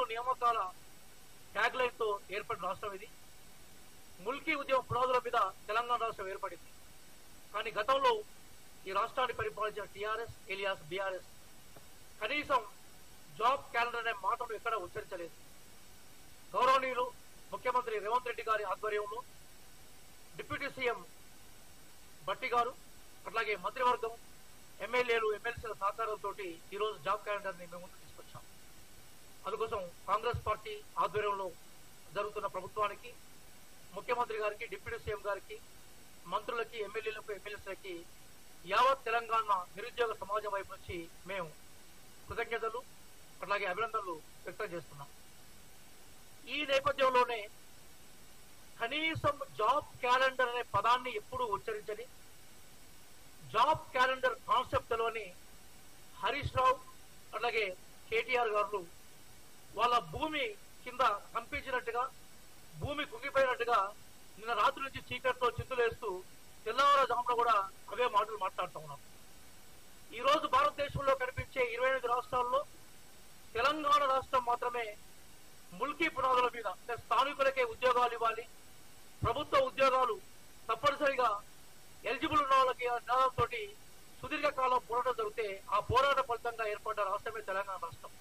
నియామకాల tag line తో ఏర్పడిన రాష్ట్రం ఇది. ముల్కీ ఉద్యమ పునాదుల మీద తెలంగాణ రాష్ట్రం ఏర్పడింది. కానీ గతంలో ఈ రాష్ట్రాన్ని పరిపాలించిన టీఆర్ఎస్ ఎలియాస్ బీఆర్ఎస్ కనీసం జాబ్ క్యాలెండర్ అనే మాటను ఎక్కడ ఉచ్చరించలేదు. గౌరవనీయులు ముఖ్యమంత్రి రేవంత్ రెడ్డి గారి ఆధ్వర్యంలో డిప్యూటీ సీఎం భట్టి గారు అట్లాగే మంత్రివర్గం ఎమ్మెల్యేలు ఎమ్మెల్సీల సహకారంతో ఈరోజు జాబ్ క్యాలెండర్ ని మేము ముందుకు తీసుకొచ్చాం. అందుకోసం కాంగ్రెస్ పార్టీ ఆధ్వర్యంలో జరుగుతున్న ప్రభుత్వానికి, ముఖ్యమంత్రి గారికి, డిప్యూటీ సీఎం గారికి, మంత్రులకి, ఎమ్మెల్యేలకు, ఎమ్మెల్యేలకి యావత్ తెలంగాణ నిరుద్యోగ సమాజం వైపు నుంచి మేము కృతజ్ఞతలు అట్లాగే అభినందనలు వ్యక్తం చేస్తున్నాం. ఈ నేపథ్యంలోనే కనీసం జాబ్ క్యాలెండర్ అనే పదాన్ని ఎప్పుడూ ఉచ్చరించని, జాబ్ క్యాలెండర్ కాన్సెప్ట్ లోని హరీష్ రావు అట్లాగే కేటీఆర్ గారు వాళ్ళ భూమి కింద కంపించినట్టుగా, భూమి కుంగిపోయినట్టుగా నిన్న రాత్రి నుంచి చీకట్లో చిందులేస్తూ తెల్లవారుజామున కూడా అవే మాటలు మాట్లాడుతూ ఉన్నాం. ఈ రోజు భారతదేశంలో కనిపించే 28 రాష్ట్రాల్లో తెలంగాణ రాష్ట్రం మాత్రమే ముల్కీ పునాదుల మీద స్థానికులకే ఉద్యోగాలు ఇవ్వాలి, ప్రభుత్వ ఉద్యోగాలు తప్పనిసరిగా ఎలిజిబుల్ ఉన్న వాళ్ళకి నినాదంతో సుదీర్ఘకాలం పోరాటం జరిగితే ఆ పోరాట ఫలితంగా ఏర్పడ్డ రాష్ట్రమే తెలంగాణ రాష్ట్రం.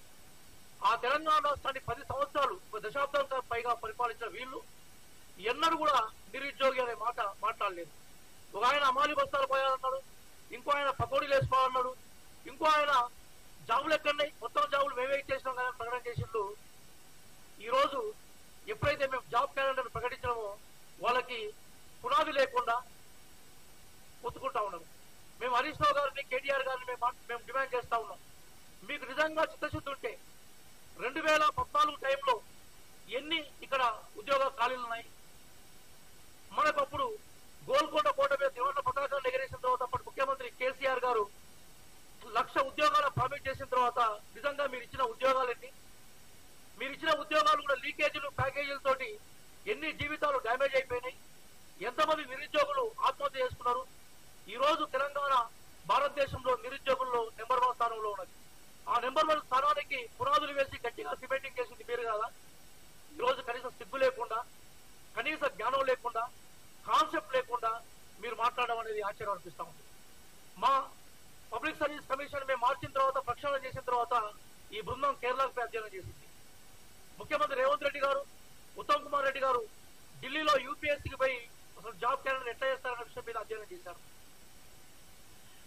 ఆ తెలంగాణ రాష్ట్రాన్ని 10 సంవత్సరాలు, ఒక దశాబ్దాలకు పైగా పరిపాలించిన వీళ్ళు ఎన్నడూ కూడా నిరుద్యోగి అనే మాట మాట్లాడలేదు. ఒక ఆయన అమాలి బస్తాలు పోయాలన్నాడు, ఇంకో ఆయన పకోడీలు వేసుకోవాలన్నాడు, ఇంకో ఆయన జాబులు ఎక్కడున్నాయి, మొత్తం జాబులు మేమే ఇచ్చేసినాం కానీ ప్రకటన చేసిండు. ఈ రోజు ఎప్పుడైతే మేము జాబ్ క్యాలెండర్ ప్రకటించామో వాళ్ళకి పునాది లేకుండా ఒత్తుకుంటా ఉన్నాము. మేము హరీష్ రావు గారిని, కేటీఆర్ గారిని మేము డిమాండ్ చేస్తా ఉన్నాం. మీకు నిజంగా చిత్తశుద్ధి ఉంటే 2014 టైంలో ఎన్ని ఇక్కడ ఉద్యోగ ఖాళీలు ఉన్నాయి? మనకు అప్పుడు గోల్కొండ కోట మీద త్రివర్ణ పతాకాన్ని ఎగరేసిన తర్వాత అప్పటి ముఖ్యమంత్రి కేసీఆర్ గారు 1,00,000 ఉద్యోగాలు ప్రామిస్ చేసిన తర్వాత నిజంగా మీరు ఇచ్చిన ఉద్యోగాలు ఎన్ని? మీరు ఇచ్చిన ఉద్యోగాలు కూడా లీకేజీలు, ప్యాకేజీలతోటి ఎన్ని జీవితాలు డ్యామేజ్ అయిపోయినాయి? ఎంతమంది నిరుద్యోగులు ఆత్మహత్య చేసుకున్నారు? ఈ రోజు తెలంగాణ భారతదేశంలో నిరుద్యోగుల్లో నెంబర్ 1 స్థానంలో ఉన్నది. ఆ నెంబర్ 1 స్థానానికి పునాదులు వేసి గట్టిగా సిమెంటింగ్ చేసింది మీరు కదా. ఈ రోజు కనీసం సిగ్గు లేకుండా, కనీస జ్ఞానం లేకుండా, కాన్సెప్ట్ లేకుండా మీరు మాట్లాడడం అనేది ఆశ్చర్యం అనిపిస్తా ఉంది. మా పబ్లిక్ సర్వీస్ కమిషన్ మేము మార్చిన తర్వాత, ప్రక్షాళన చేసిన తర్వాత ఈ బృందం కేరళకు అధ్యయనం చేసింది. ముఖ్యమంత్రి రేవంత్ రెడ్డి గారు, ఉత్తమ్ కుమార్ రెడ్డి గారు ఢిల్లీలో యూపీఎస్సీకి పోయి అసలు జాబ్ క్యాలెండర్ ఎట్లా చేస్తారనే విషయం మీద అధ్యయనం చేశారు.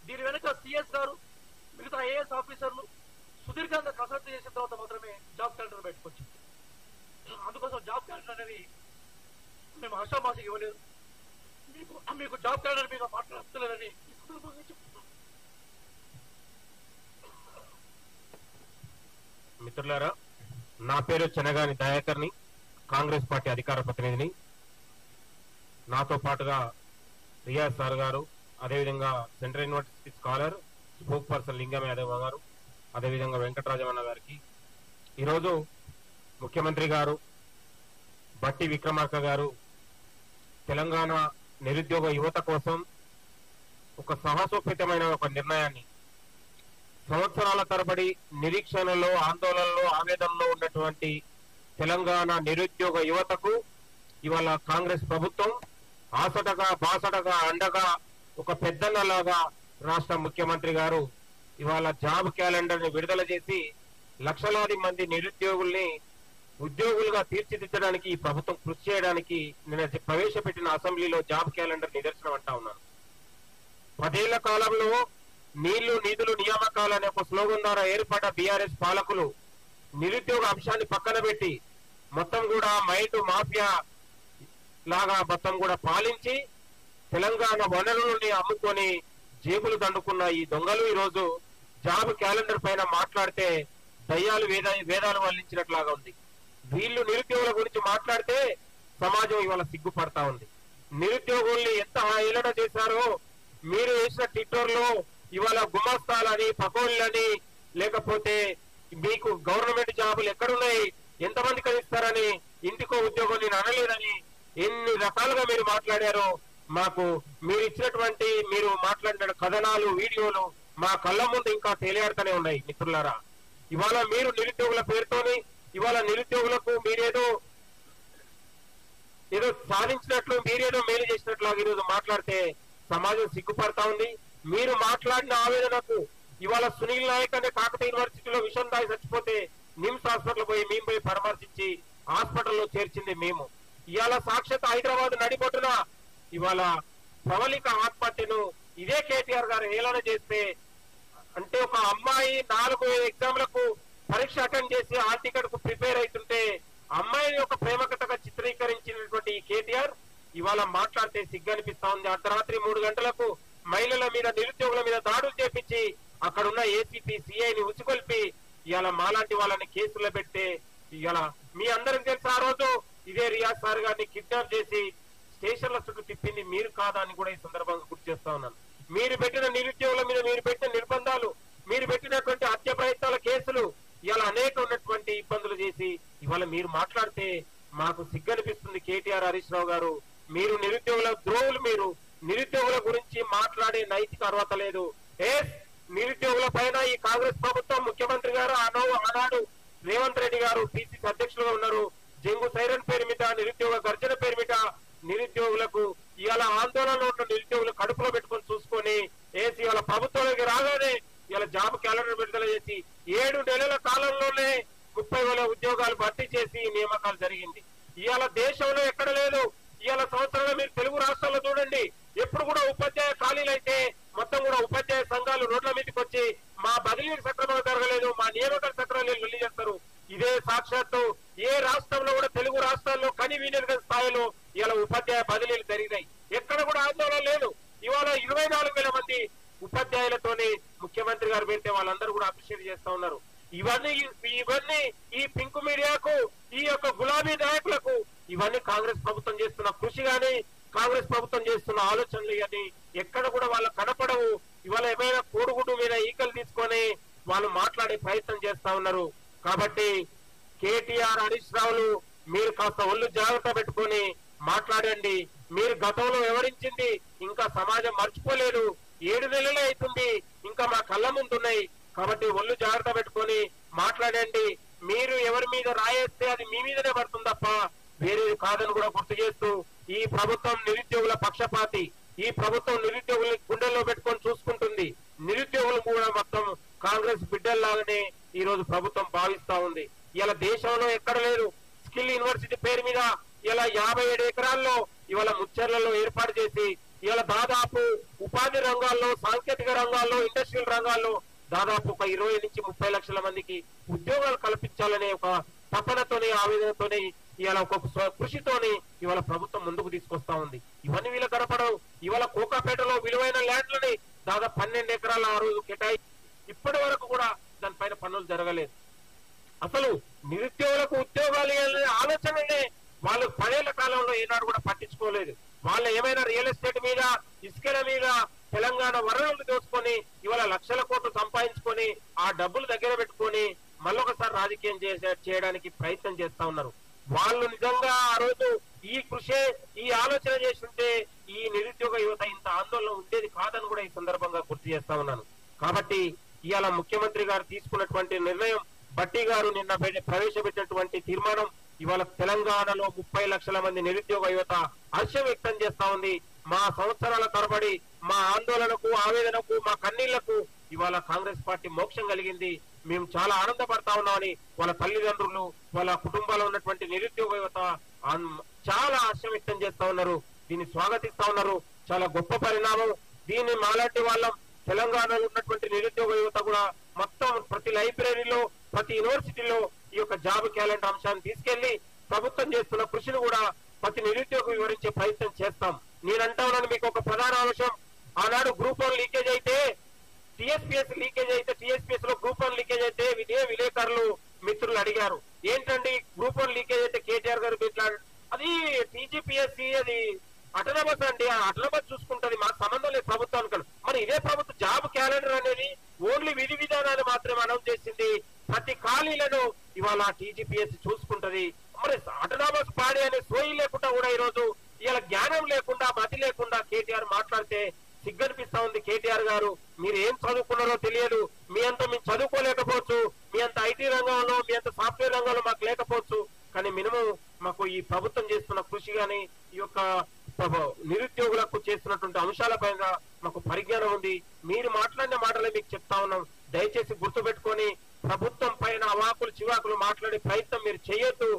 దీని వెనుక సిఎస్ గారు, మిగతా ఐఏఎస్ ఆఫీసర్లు సుదీర్ఘంగా కసరత్తు చేసిన తర్వాత మాత్రమే జాబ్ క్యాలెండర్ బయటకు వచ్చింది. అందుకోసం జాబ్ క్యాలెండర్ అనేది మేము ఆశామాషకి ఇవ్వలేదు. మీకు జాబ్ క్యాలెండర్ మీద మాట్లాడలేదని ఈ సందర్భంగా చెప్తున్నాం. మిత్రులారా, నా పేరు చెనగాని దయాకర్ని, కాంగ్రెస్ పార్టీ అధికార ప్రతినిధిని. నాతో పాటుగా రియాజ్ సార్ గారు, అదేవిధంగా central university scholar spoke person లింగం యాదవ్ గారు, అదేవిధంగా వెంకటరాజమన్న గారికి ఈరోజు ముఖ్యమంత్రి గారు బట్టి విక్రమార్క గారు తెలంగాణ నిరుద్యోగ యువత కోసం ఒక సాహసోపేతమైన ఒక నిర్ణయాన్ని, సంవత్సరాల తరబడి నిరీక్షణలో, ఆందోళనలో, ఆవేదనలో ఉన్నటువంటి తెలంగాణ నిరుద్యోగ యువతకు ఇవాళ కాంగ్రెస్ ప్రభుత్వం ఆసటగా, బాసటగా, అండగా, ఒక పెద్దన్నలాగా రాష్ట్ర ముఖ్యమంత్రి గారు ఇవాళ జాబ్ క్యాలెండర్ ని విడుదల చేసి లక్షలాది మంది నిరుద్యోగుల్ని ఉద్యోగులుగా తీర్చిదిద్దడానికి ఈ ప్రభుత్వం కృషి చేయడానికి నేను ప్రవేశపెట్టిన అసెంబ్లీలో జాబ్ క్యాలెండర్ నిదర్శనం అంటా ఉన్నాను. 10 ఏళ్ల కాలంలో నీళ్లు, నిధులు, నియామకాలు అనే ఒక స్లోగన్ ద్వారా ఏర్పడ్డ బీఆర్ఎస్ పాలకులు నిరుద్యోగ అంశాన్ని పక్కన పెట్టి మొత్తం కూడా మైండ్ మాఫియా లాగా మొత్తం కూడా పాలించి తెలంగాణ వనరులని అమ్ముకొని జేబులు దండుకున్న ఈ దొంగలు ఈరోజు జాబ్ క్యాలెండర్ పైన మాట్లాడితే దయ్యాలు వేదాలు వల్లించినట్లాగా ఉంది. వీళ్ళు నిరుద్యోగుల గురించి మాట్లాడితే సమాజం ఇవాళ సిగ్గుపడతా ఉంది. నిరుద్యోగుల్ని ఎంత హేళన చేశారో మీరు వేసిన ట్విట్టర్లో ఇవాళ గుమాస్తాలని, పకోళ్ళని, లేకపోతే మీకు గవర్నమెంట్ జాబులు ఎక్కడున్నాయి, ఎంతమంది కలిస్తారని, ఇంటికో ఉద్యోగం నేను అనలేదని ఎన్ని రకాలుగా మీరు మాట్లాడారో మాకు మీరు ఇచ్చినటువంటి, మీరు మాట్లాడిన కథనాలు, వీడియోలు మా కళ్ళ ముందు ఇంకా తేలియాడుతూనే ఉన్నాయి. మిత్రులారా, ఇవాళ మీరు నిరుద్యోగుల పేరుతోని ఇవాళ నిరుద్యోగులకు మీరేదో సాధించినట్లు మీరేదో మేలు చేసినట్లు ఈరోజు మాట్లాడితే సమాజం సిగ్గుపడతా ఉంది. మీరు మాట్లాడిన ఆవేదనకు ఇవాళ సునీల్ నాయక్ అనే కాకతీయ యూనివర్సిటీలో విషం దాగి చచ్చిపోతే నిమ్స్ హాస్పిటల్ మేము పోయి పరామర్శించి హాస్పిటల్లో చేర్చింది మేము. ఇవాళ సాక్షాత్ హైదరాబాద్ నడిబొట్టున ఇవాళ ప్రవళిక ఆత్మహత్యను ఇదే కేటీఆర్ గారు హేళన చేస్తే, అంటే ఒక అమ్మాయి 4 ఎగ్జామ్లకు పరీక్ష అటెండ్ చేసి హాల్ టికెట్ కు ప్రిపేర్ అవుతుంటే అమ్మాయిని ఒక ప్రేమ కథగా చిత్రీకరించినటువంటి ఈ కేటీఆర్ ఇవాళ మాట్లాడితే సిగ్గు అనిపిస్తా ఉంది. అర్ధరాత్రి 3 గంటలకు మహిళల మీద నిరుద్యోగుల మీద దాడులు చేపించి అక్కడున్న ఏసీపీ సిఐని ఉసిగొల్పి ఇవాళ మాలాంటి వాళ్ళని కేసులో పెడితే ఇవాళ మీ అందరికి తెలుసు ఆ రోజు ఇదే రియాజ్ సార్ గారిని కిడ్నాప్ చేసి స్టేషన్ల చుట్టూ తిప్పింది మీరు కాదా అని కూడా ఈ సందర్భంగా గుర్తు చేస్తా ఉన్నాను. మీరు పెట్టిన నిరుద్యోగుల మీద మీరు పెట్టిన నిర్బంధాలు, మీరు పెట్టినటువంటి హత్య ప్రయత్నాల కేసులు ఇవాళ అనేక ఉన్నటువంటి ఇబ్బందులు చేసి ఇవాళ మీరు మాట్లాడితే మాకు సిగ్గనిపిస్తుంది. కేటీఆర్ హరీష్ రావు గారు, మీరు నిరుద్యోగుల ద్రోహులు, మీరు నిరుద్యోగుల గురించి మాట్లాడే నైతిక అర్హత లేదు. నిరుద్యోగుల పైన ఈ కాంగ్రెస్ ప్రభుత్వం ముఖ్యమంత్రి గారు ఆనాడు రేవంత్ రెడ్డి గారు పిసిసి అధ్యక్షులుగా ఉన్నారు. జంగు సైరన్ పేరు మీద, నిరుద్యోగ గర్జన పేరు మీద నిరుద్యోగులకు ఇవాళ ఆందోళనలో ఉన్న నిరుద్యోగులు కడుపులో పెట్టుకొని చూసుకొని వేసి ఇవాళ ప్రభుత్వంలోకి రాగానే ఇవాళ జాబ్ క్యాలెండర్ విడుదల చేసి 7 నెలల కాలంలోనే 30,000 ఉద్యోగాలు భర్తీ చేసి నియామకాలు జరిగింది. ఇవాళ దేశంలో ఎక్కడ లేదు. ఇవాళ సంవత్సరంలో మీరు తెలుగు రాష్ట్రాల్లో చూడండి, ఎప్పుడు కూడా ఉపాధ్యాయ ఖాళీలు అయితే మొత్తం కూడా ఉపాధ్యాయ సంఘాలు రోడ్ల మీదకి వచ్చి మా బదిలీలు సక్రమంగా జరగలేదు, మా నియామకాలు సక్రమంగా వెళ్ళి చేస్తారు. ఇదే సాక్షాత్తు ఏ రాష్ట్రంలో కూడా తెలుగు రాష్ట్రాల్లో కని వినియోగ స్థాయిలో ఇవాళ ఉపాధ్యాయ బదిలీలు జరిగినాయి. ఎక్కడ కూడా ఆందోళన లేదు. ఇవాళ 24,000 మంది ఉపాధ్యాయులతోని ముఖ్యమంత్రి గారు పెడితే వాళ్ళందరూ కూడా అప్రిషియేట్ చేస్తా ఉన్నారు. ఇవన్నీ ఈ పింక్ మీడియాకు, ఈ యొక్క గులాబీ నాయకులకు ఇవన్నీ కాంగ్రెస్ ప్రభుత్వం చేస్తున్న కృషి గాని, కాంగ్రెస్ ప్రభుత్వం చేస్తున్న ఆలోచనలు కానీ ఎక్కడ కూడా వాళ్ళకు కనపడవు. ఇవాళ ఏమైనా కోడిగుడ్డు మీద ఈకలు తీసుకొని వాళ్ళు మాట్లాడే ప్రయత్నం చేస్తా ఉన్నారు. కాబట్టి కేటీఆర్ హరీష్ రావులు మీరు కాస్త ఒళ్ళు జాగ్రత్త పెట్టుకొని మాట్లాడండి. మీరు గతంలో వివరించింది ఇంకా సమాజం మర్చిపోలేదు. 7 నెలలే అవుతుంది, ఇంకా మా కళ్ళ ముందున్నాయి. కాబట్టి ఒళ్ళు జాగ్రత్త పెట్టుకొని మాట్లాడండి. మీరు ఎవరి మీద రాయేస్తే అది మీ మీదనే పడుతుంది తప్ప వేరేది కాదని కూడా గుర్తు చేస్తూ, ఈ ప్రభుత్వం నిరుద్యోగుల పక్షపాతి, ఈ ప్రభుత్వం నిరుద్యోగుల్ని గుండెల్లో పెట్టుకొని చూసుకుంటుంది. నిరుద్యోగులు కూడా మొత్తం కాంగ్రెస్ బిడ్డల్లాగానే ఈ రోజు ప్రభుత్వం భావిస్తా ఉంది. ఇలా దేశంలో ఎక్కడ లేదు. స్కిల్ యూనివర్సిటీ పేరు మీద ఇలా 57 ఎకరాల్లో ఇవాళ ముచ్చర్లలో ఏర్పాటు చేసి ఇవాళ దాదాపు ఉపాధి రంగాల్లో, సాంకేతిక రంగాల్లో, ఇండస్ట్రియల్ రంగాల్లో దాదాపు ఒక 20 నుంచి 30 లక్షల మందికి ఉద్యోగాలు కల్పించాలనే ఒక తపనతోని, ఆవేదనతోని ఇవాళ ఒక కృషితోని ఇవాళ ప్రభుత్వం ముందుకు తీసుకొస్తా ఉంది. ఇవన్నీ వీళ్ళ కనపడవు. ఇవాళ కోకాపేటలో విలువైన ల్యాండ్లని దాదాపు 12 ఎకరాల ఆ రోజు కేటాయి ఇప్పటి వరకు కూడా దానిపైన పనులు జరగలేదు. అసలు నిరుద్యోగులకు ఉద్యోగాలు ఆలోచననే వాళ్ళు 10 ఏళ్ల కాలంలో ఏనాడు కూడా పట్టించుకోలేదు. వాళ్ళు ఏమైనా రియల్ ఎస్టేట్ మీద, ఇసుకల మీద తెలంగాణ వనరులు దోచుకొని ఇవాళ లక్షల కోట్లు సంపాదించుకొని ఆ డబ్బులు దగ్గర పెట్టుకొని మళ్ళొకసారి రాజకీయం చేయడానికి ప్రయత్నం చేస్తా ఉన్నారు. వాళ్ళు నిజంగా ఆ రోజు ఈ కృషి, ఈ ఆలోచన చేస్తుంటే ఈ నిరుద్యోగ యువత ఇంత ఆందోళన ఉండేది కాదని కూడా ఈ సందర్భంగా గుర్తు చేస్తా ఉన్నాను. కాబట్టి ఇవాళ ముఖ్యమంత్రి గారు తీసుకున్నటువంటి నిర్ణయం, భట్టి గారు నిన్న ప్రవేశపెట్టినటువంటి తీర్మానం ఇవాళ తెలంగాణలో 30 లక్షల మంది నిరుద్యోగ యువత హర్షం వ్యక్తం చేస్తా ఉంది. మా సంవత్సరాల తరబడి మా ఆందోళనకు, ఆవేదనకు, మా కన్నీళ్లకు ఇవాళ కాంగ్రెస్ పార్టీ మోక్షం కలిగింది. మేము చాలా ఆనందపడతా ఉన్నామని వాళ్ళ తల్లిదండ్రులు, వాళ్ళ కుటుంబాల్లో ఉన్నటువంటి నిరుద్యోగ యువత చాలా హర్షం వ్యక్తం చేస్తా ఉన్నారు. దీన్ని స్వాగతిస్తా ఉన్నారు. చాలా గొప్ప పరిణామం. దీన్ని మాలాంటి వాళ్ళం తెలంగాణలో ఉన్నటువంటి నిరుద్యోగ యువత కూడా మొత్తం ప్రతి లైబ్రరీలో, ప్రతి యూనివర్సిటీలో ఈ యొక్క జాబ్ క్యాలెండర్ అంశాన్ని తీసుకెళ్లి ప్రభుత్వం చేస్తున్న కృషిని కూడా ప్రతి నిరుద్యోగం వివరించే ప్రయత్నం చేస్తాం. నేనంటా ఉన్నాను మీకు ఒక ప్రధాన అంశం, ఆనాడు గ్రూప్ 1 లీకేజ్ అయితే, టీఎస్పీఎస్ లీకేజ్ అయితే, టీఎస్పీఎస్ లో గ్రూప్ 1 లీకేజ్ అయితే విలేకరులు మిత్రులు అడిగారు, ఏంటండి గ్రూప్ 1 లీకేజ్ అయితే కేటీఆర్ గారు అది టీజీపీఎస్సీ అది అటనమస్ అండి, అటనమస్ చూసుకుంటది, మాకు సంబంధం లేదు ప్రభుత్వానికి. మరి ఇదే ప్రభుత్వం జాబ్ క్యాలెండర్ అనేది ఓన్లీ విధి విధానాలు మాత్రమే అనౌన్స్ చేసింది. ప్రతి ఖాళీలను ఇవాళ టీజీపీఎస్సీ చూసుకుంటది. మరి అటనమస్ పాడి అనే సోయి లేకుండా కూడా ఈ రోజు ఇవాళ జ్ఞానం లేకుండా, మతి లేకుండా కేటీఆర్ మాట్లాడితే సిగ్గనిపిస్తా ఉంది. కేటీఆర్ గారు, మీరు ఏం చదువుకున్నారో తెలియదు, మీ అంత మేము చదువుకోలేకపోవచ్చు, మీ అంత ఐటీ రంగంలో, మీ అంత సాఫ్ట్వేర్ రంగంలో మాకు లేకపోవచ్చు, కానీ మినిమం మాకు ఈ ప్రభుత్వం చేస్తున్న కృషి గాని ఈ యొక్క నిరుద్యోగులకు చేస్తున్నటువంటి అంశాలపైన మాకు పరిజ్ఞానం ఉంది. మీరు మాట్లాడిన మాటలే మీకు చెప్తా ఉన్నాం. దయచేసి గుర్తుపెట్టుకొని ప్రభుత్వం పైన అవాకులు చివాకులు మాట్లాడే ప్రయత్నం మీరు చేయొద్దు.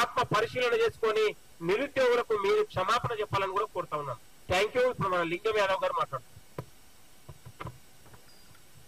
ఆత్మ పరిశీలన చేసుకొని నిరుద్యోగులకు మీరు క్షమాపణ చెప్పాలని కూడా కోరుతా ఉన్నాం. Thank you. ఇప్పుడు మన లింగం యాదవ్ గారు మాట్లాడుతున్నారు.